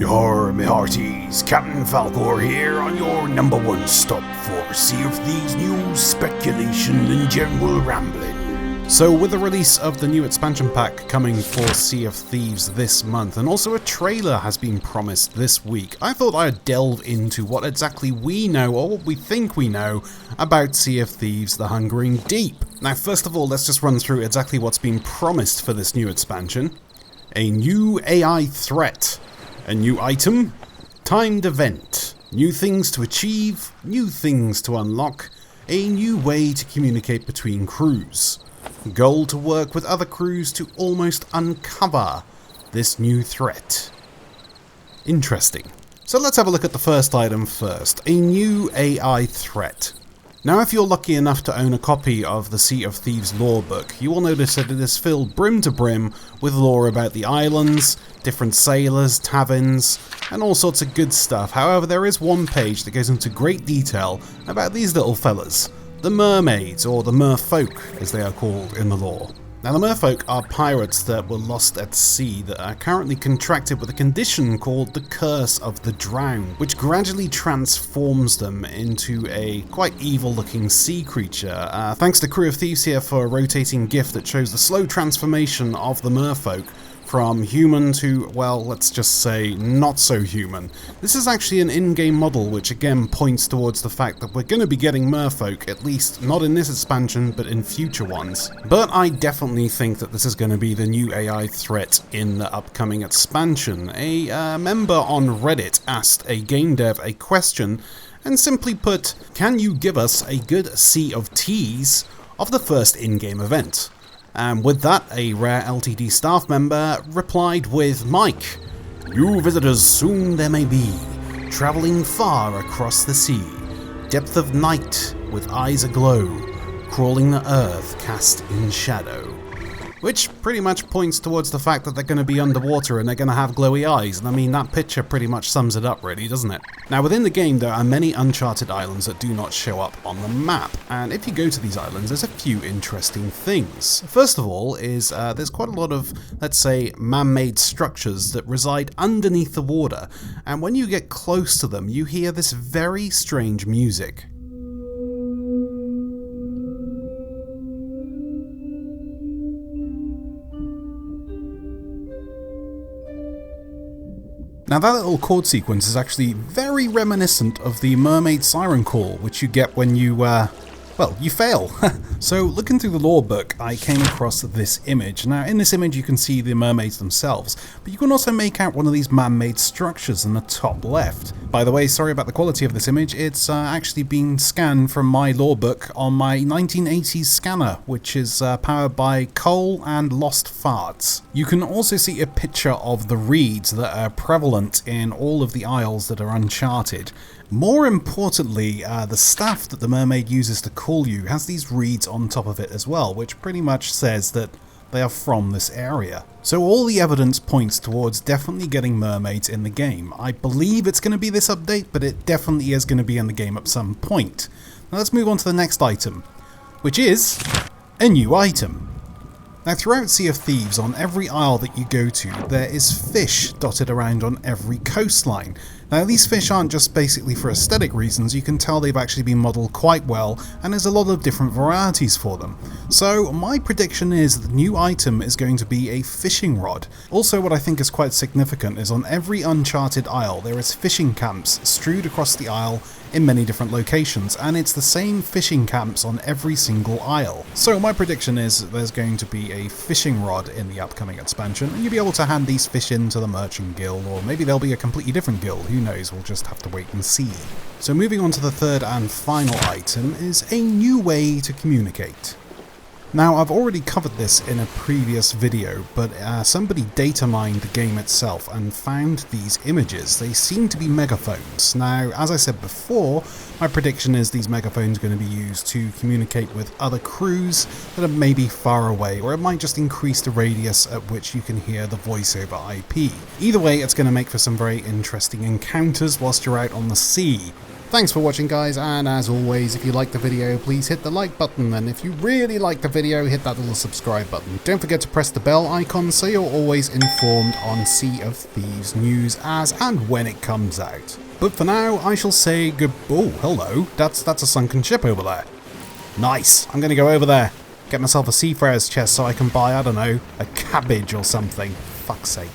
Yar, me hearties, Captain Falcore here on your number one stop for Sea of Thieves news, speculation and general rambling. So with the release of the new expansion pack coming for Sea of Thieves this month, and also a trailer has been promised this week, I thought I'd delve into what exactly we know, or what we think we know, about Sea of Thieves The Hungering Deep. Now first of all, let's just run through exactly what's been promised for this new expansion. A new AI threat. A new item, timed event, new things to achieve, new things to unlock, a new way to communicate between crews. Goal to work with other crews to almost uncover this new threat. Interesting. So let's have a look at the first item first, a new AI threat. Now if you're lucky enough to own a copy of the Sea of Thieves lore book, you will notice that it is filled brim to brim with lore about the islands, different sailors, taverns, and all sorts of good stuff. However, there is one page that goes into great detail about these little fellas, the mermaids, or the merfolk as they are called in the lore. Now the merfolk are pirates that were lost at sea that are currently contracted with a condition called the Curse of the Drowned, which gradually transforms them into a quite evil looking sea creature. Thanks to Crew of Thieves here for a rotating GIF that shows the slow transformation of the merfolk from human to, well, let's just say not so human. This is actually an in-game model which again points towards the fact that we're going to be getting merfolk, at least not in this expansion but in future ones. But I definitely think that this is going to be the new AI threat in the upcoming expansion. A member on Reddit asked a game dev a question and simply put, can you give us a good Sea of Tease of the first in-game event? And with that, a rare LTD staff member replied with, Mike, new visitors soon there may be, travelling far across the sea, depth of night with eyes aglow, crawling the earth cast in shadow. Which pretty much points towards the fact that they're going to be underwater and they're going to have glowy eyes, and I mean that picture pretty much sums it up really, doesn't it? Now within the game there are many uncharted islands that do not show up on the map, and if you go to these islands there's a few interesting things. First of all is there's quite a lot of, let's say, man-made structures that reside underneath the water, and when you get close to them you hear this very strange music. Now that little chord sequence is actually very reminiscent of the mermaid siren call, which you get when you, well, you fail. So looking through the lore book, I came across this image. Now in this image you can see the mermaids themselves, but you can also make out one of these man-made structures in the top left. By the way, sorry about the quality of this image, it's actually been scanned from my lore book on my 1980s scanner, which is powered by coal and lost farts. You can also see a picture of the reeds that are prevalent in all of the isles that are uncharted. More importantly, the staff that the mermaid uses to call you has these reeds on top of it as well, which pretty much says that they are from this area. So all the evidence points towards definitely getting mermaids in the game. I believe it's going to be this update, but it definitely is going to be in the game at some point. Now let's move on to the next item, which is a new item. Now throughout Sea of Thieves, on every isle that you go to, there is fish dotted around on every coastline. Now these fish aren't just basically for aesthetic reasons, you can tell they've actually been modelled quite well, and there's a lot of different varieties for them. So my prediction is that the new item is going to be a fishing rod. Also what I think is quite significant is on every uncharted isle there is fishing camps strewed across the isle in many different locations, and it's the same fishing camps on every single isle. So my prediction is that there's going to be a fishing rod in the upcoming expansion, and you'll be able to hand these fish in to the merchant guild, or maybe there'll be a completely different guild, who knows, we'll just have to wait and see. So moving on to the third and final item is a new way to communicate. Now I've already covered this in a previous video, but somebody data mined the game itself and found these images. They seem to be megaphones. Now as I said before, my prediction is these megaphones are going to be used to communicate with other crews that are maybe far away, or it might just increase the radius at which you can hear the voice over IP. Either way, it's going to make for some very interesting encounters whilst you're out on the sea. Thanks for watching, guys, and as always, if you liked the video, please hit the like button, and if you really like the video, hit that little subscribe button. Don't forget to press the bell icon so you're always informed on Sea of Thieves news as and when it comes out. But for now, I shall say good... Oh, hello. That's a sunken ship over there. Nice. I'm going to go over there, get myself a Seafarer's chest so I can buy, I don't know, a cabbage or something. Fuck's sake.